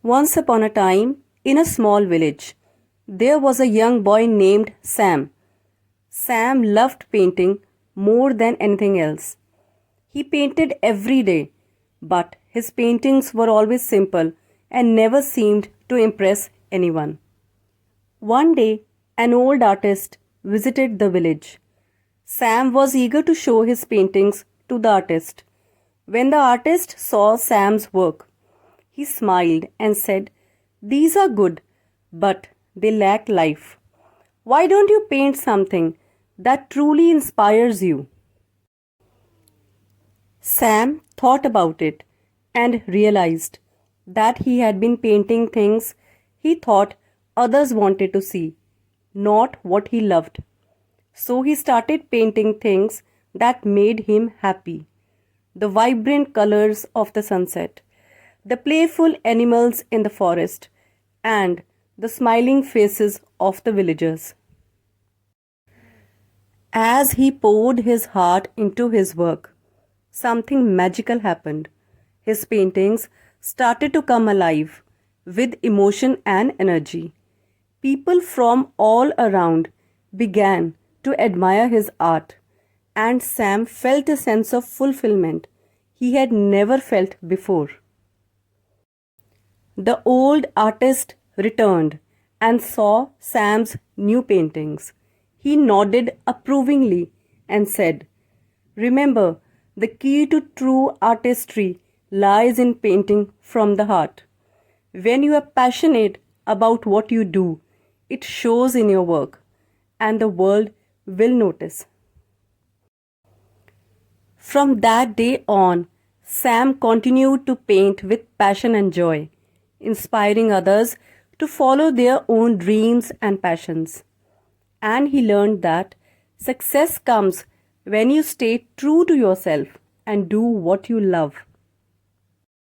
Once upon a time, in a small village, there was a young boy named Sam. Sam loved painting more than anything else. He painted every day, but his paintings were always simple and never seemed to impress anyone. One day, an old artist visited the village. Sam was eager to show his paintings to the artist. When the artist saw Sam's work, he smiled and said, "These are good, but they lack life. Why don't you paint something that truly inspires you?" Sam thought about it and realized that he had been painting things he thought others wanted to see, not what he loved. So he started painting things that made him happy: the vibrant colors of the sunset, the playful animals in the forest, and the smiling faces of the villagers. As he poured his heart into his work, something magical happened. His paintings started to come alive with emotion and energy. People from all around began to admire his art, and Sam felt a sense of fulfillment he had never felt before. The old artist returned and saw Sam's new paintings. He nodded approvingly and said, "Remember, the key to true artistry lies in painting from the heart. When you are passionate about what you do, it shows in your work, and the world will notice." From that day on, Sam continued to paint with passion and joy, inspiring others to follow their own dreams and passions. And he learned that success comes when you stay true to yourself and do what you love.